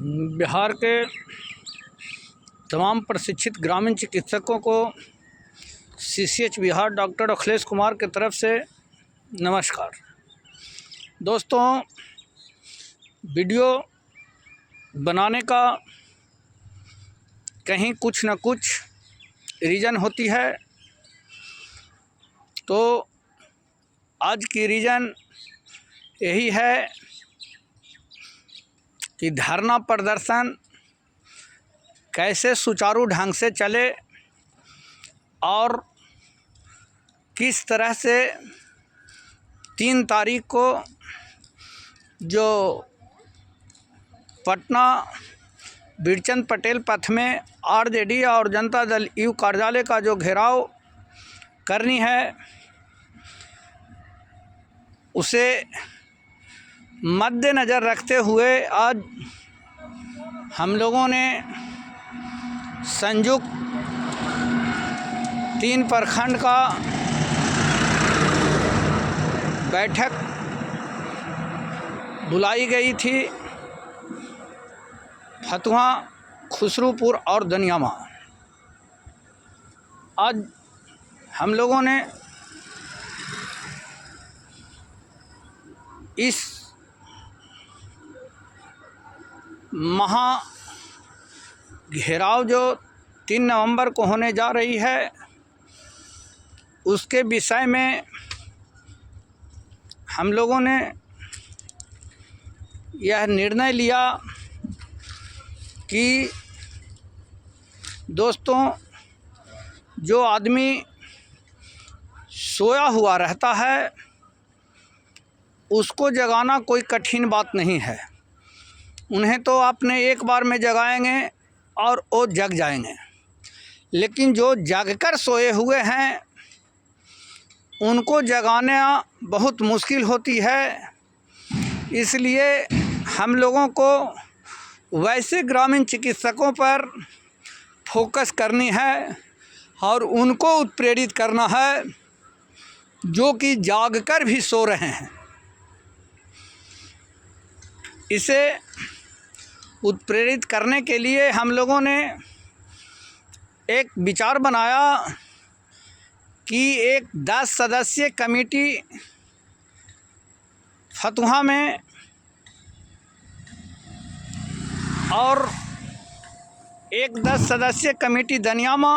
बिहार के तमाम प्रशिक्षित ग्रामीण चिकित्सकों को CCH बिहार डॉक्टर अखिलेश कुमार की तरफ से नमस्कार। दोस्तों, वीडियो बनाने का कहीं कुछ न कुछ रीज़न होती है, तो आज की रीज़न यही है कि धरना प्रदर्शन कैसे सुचारू ढंग से चले और किस तरह से 3 तारीख को जो पटना बीरचंद पटेल पथ में RJD और जनता दल यू कार्यालय का जो घेराव करनी है, उसे मद्देनज़र रखते हुए आज हम लोगों ने संयुक्त 3 प्रखंड का बैठक बुलाई गई थी, फतुहा, खुसरूपुर और दनियामा। आज हम लोगों ने इस महा घेराव जो 3 नवंबर को होने जा रही है, उसके विषय में हम लोगों ने यह निर्णय लिया कि दोस्तों, जो आदमी सोया हुआ रहता है उसको जगाना कोई कठिन बात नहीं है। उन्हें तो आपने एक बार में जगाएंगे और वो जग जाएंगे, लेकिन जो जागकर सोए हुए हैं उनको जगाना बहुत मुश्किल होती है। इसलिए हम लोगों को वैसे ग्रामीण चिकित्सकों पर फोकस करनी है और उनको उत्प्रेरित करना है जो कि जागकर भी सो रहे हैं। इसे उत्प्रेरित करने के लिए हम लोगों ने एक विचार बनाया कि एक 10 सदस्यीय कमेटी फतुहा में और एक 10 सदस्यीय कमेटी दनियामा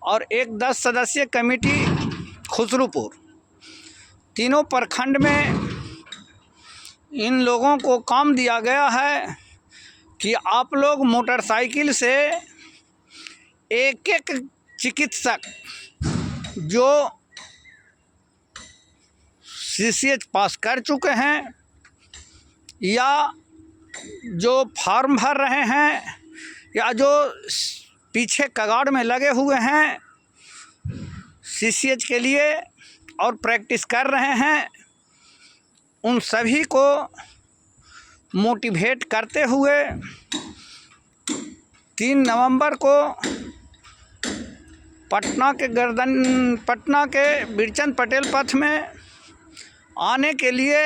और एक 10 सदस्यीय कमेटी खुसरूपुर, तीनों प्रखंड में इन लोगों को काम दिया गया है कि आप लोग मोटरसाइकिल से एक चिकित्सक जो CCH पास कर चुके हैं या जो फॉर्म भर रहे हैं या जो पीछे कगाड़ में लगे हुए हैं CCH के लिए और प्रैक्टिस कर रहे हैं, उन सभी को मोटिवेट करते हुए 3 नवंबर को पटना के बीरचंद पटेल पथ में आने के लिए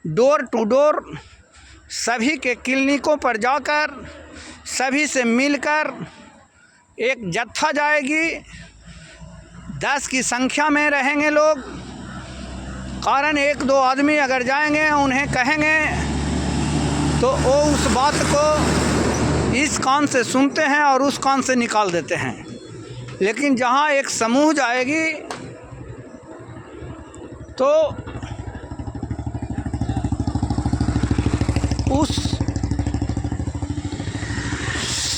डोर टू डोर सभी के क्लिनिकों पर जाकर सभी से मिलकर एक जत्था जाएगी। 10 की संख्या में रहेंगे लोग, कारण 1-2 आदमी अगर जाएंगे उन्हें कहेंगे तो वो उस बात को इस कान से सुनते हैं और उस कान से निकाल देते हैं। लेकिन जहाँ एक समूह जाएगी तो उस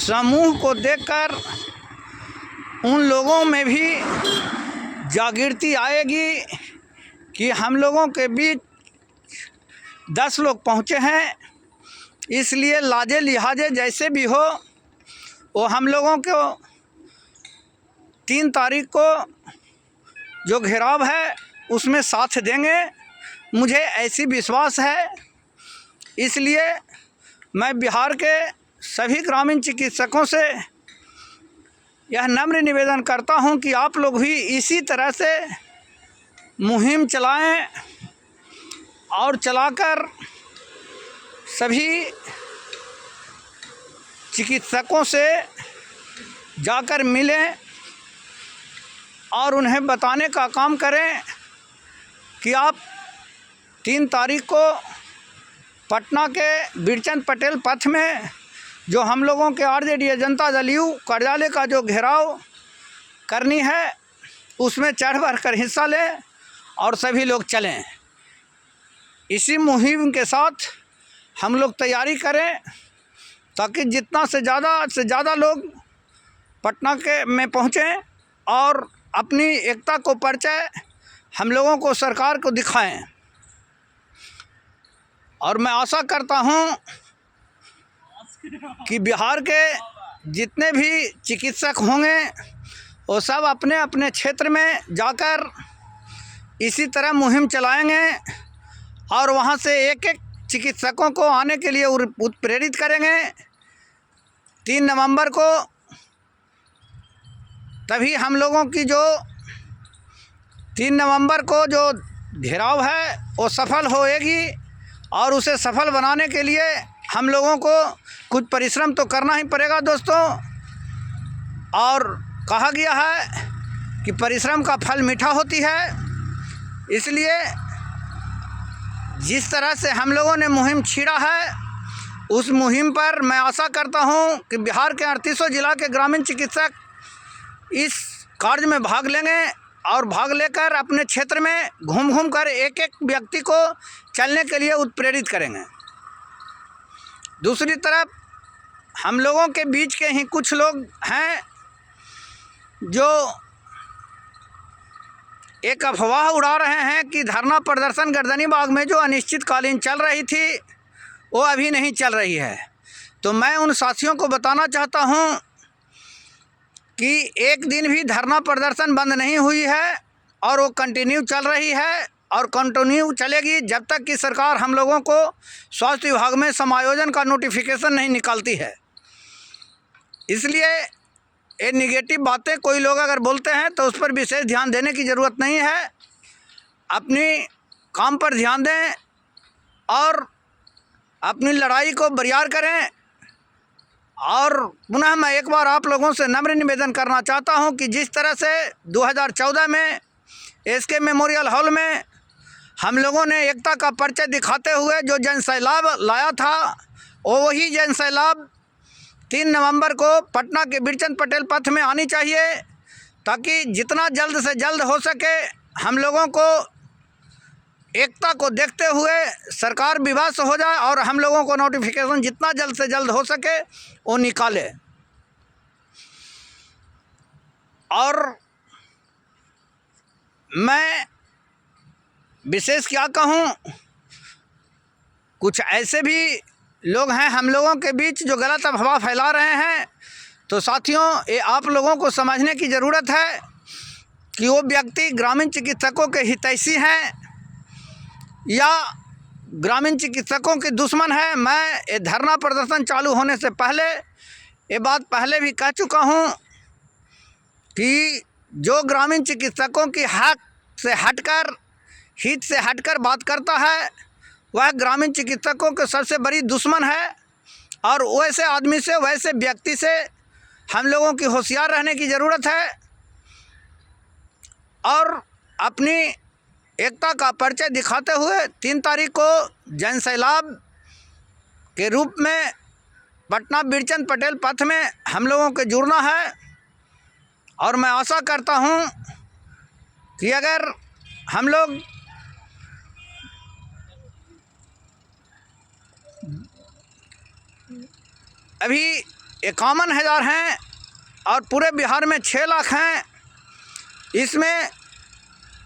समूह को देखकर उन लोगों में भी जागृति आएगी कि हम लोगों के बीच 10 लोग पहुँचे हैं, इसलिए लाजे लिहाजे जैसे भी हो वो हम लोगों को 3 तारीख को जो घेराव है उसमें साथ देंगे। मुझे ऐसी विश्वास है। इसलिए मैं बिहार के सभी ग्रामीण चिकित्सकों से यह नम्र निवेदन करता हूं कि आप लोग भी इसी तरह से मुहिम चलाएं और चलाकर सभी चिकित्सकों से जाकर मिलें और उन्हें बताने का काम करें कि आप 3 तारीख को पटना के बीरचंद पटेल पथ में जो हम लोगों के आरजेडी जनता दल यू कार्यालय का जो घेराव करनी है उसमें चढ़ बढ़ कर हिस्सा लें और सभी लोग चलें। इसी मुहिम के साथ हम लोग तैयारी करें ताकि जितना से ज़्यादा लोग पटना के में पहुँचें और अपनी एकता को परिचय हम लोगों को सरकार को दिखाएं। और मैं आशा करता हूं कि बिहार के जितने भी चिकित्सक होंगे वो सब अपने अपने क्षेत्र में जाकर इसी तरह मुहिम चलाएंगे और वहां से एक एक चिकित्सकों को आने के लिए उत्प्रेरित करेंगे 3 नवंबर को। तभी हम लोगों की जो 3 नवंबर को जो घेराव है वो सफल होएगी और उसे सफल बनाने के लिए हम लोगों को कुछ परिश्रम तो करना ही पड़ेगा दोस्तों। और कहा गया है कि परिश्रम का फल मीठा होती है, इसलिए जिस तरह से हम लोगों ने मुहिम छेड़ा है उस मुहिम पर मैं आशा करता हूं कि बिहार के 38 जिला के ग्रामीण चिकित्सक इस कार्य में भाग लेंगे और भाग लेकर अपने क्षेत्र में घूम कर एक एक व्यक्ति को चलने के लिए उत्प्रेरित करेंगे। दूसरी तरफ हम लोगों के बीच के ही कुछ लोग हैं जो एक अफवाह उड़ा रहे हैं कि धरना प्रदर्शन गर्दनीबाग में जो अनिश्चितकालीन चल रही थी वो अभी नहीं चल रही है। तो मैं उन साथियों को बताना चाहता हूं कि एक दिन भी धरना प्रदर्शन बंद नहीं हुई है और वो कंटिन्यू चल रही है और कंटिन्यू चलेगी जब तक कि सरकार हम लोगों को स्वास्थ्य विभाग में समायोजन का नोटिफिकेशन नहीं निकालती है। इसलिए ये निगेटिव बातें कोई लोग अगर बोलते हैं तो उस पर विशेष ध्यान देने की ज़रूरत नहीं है। अपनी काम पर ध्यान दें और अपनी लड़ाई को बरियार करें। और पुनः मैं एक बार आप लोगों से नम्र निवेदन करना चाहता हूं कि जिस तरह से 2014 में एसके मेमोरियल हॉल में हम लोगों ने एकता का परिचय दिखाते हुए जो जन सैलाब लाया था वो वही जन सैलाब 3 नवंबर को पटना के बीरचंद पटेल पथ में आनी चाहिए ताकि जितना जल्द से जल्द हो सके हम लोगों को एकता को देखते हुए सरकार विवश हो जाए और हम लोगों को नोटिफिकेशन जितना जल्द से जल्द हो सके वो निकाले। और मैं विशेष क्या कहूँ, कुछ ऐसे भी लोग हैं हम लोगों के बीच जो गलत अफवाह फैला रहे हैं। तो साथियों ये आप लोगों को समझने की ज़रूरत है कि वो व्यक्ति ग्रामीण चिकित्सकों के हितैषी हैं या ग्रामीण चिकित्सकों के दुश्मन है। मैं ये धरना प्रदर्शन चालू होने से पहले ये बात पहले भी कह चुका हूँ कि जो ग्रामीण चिकित्सकों की हक से हटकर हित से हटकर बात करता है वह ग्रामीण चिकित्सकों के सबसे बड़ी दुश्मन है। और वैसे आदमी से वैसे व्यक्ति से हम लोगों की होशियार रहने की ज़रूरत है और अपनी एकता का परिचय दिखाते हुए 3 तारीख को जन सैलाब के रूप में पटना बीरचंद पटेल पथ में हम लोगों के जुड़ना है। और मैं आशा करता हूं कि अगर हम लोग अभी 51,000 हैं और पूरे बिहार में 6 लाख हैं, इसमें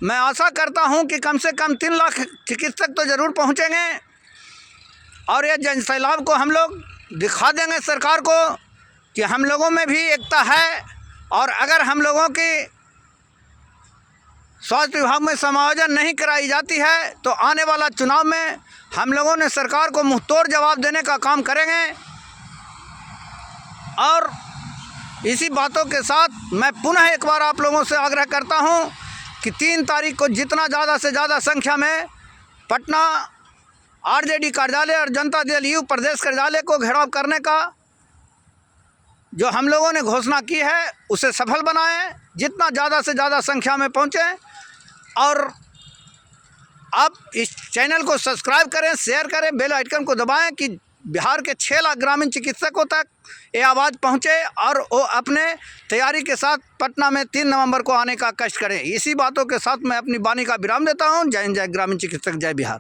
मैं आशा करता हूं कि कम से कम 3 लाख चिकित्सक तो ज़रूर पहुंचेंगे और यह जन सैलाब को हम लोग दिखा देंगे सरकार को कि हम लोगों में भी एकता है। और अगर हम लोगों की स्वास्थ्य विभाग में समायोजन नहीं कराई जाती है तो आने वाला चुनाव में हम लोगों ने सरकार को मुंहतोड़ जवाब देने का काम करेंगे। और इसी बातों के साथ मैं पुनः एक बार आप लोगों से आग्रह करता हूं कि 3 तारीख को जितना ज़्यादा से ज़्यादा संख्या में पटना आरजेडी कार्यालय और जनता दल यू प्रदेश कार्यालय को घेराव करने का जो हम लोगों ने घोषणा की है उसे सफल बनाएं, जितना ज़्यादा से ज़्यादा संख्या में पहुँचें। और आप इस चैनल को सब्सक्राइब करें, शेयर करें, बेल आइकन को दबाएं कि बिहार के 6 लाख ग्रामीण चिकित्सकों तक ये आवाज़ पहुंचे और वो अपने तैयारी के साथ पटना में 3 नवंबर को आने का कष्ट करें। इसी बातों के साथ मैं अपनी वाणी का विराम देता हूं। जय हिंद, जय ग्रामीण चिकित्सक, जय बिहार।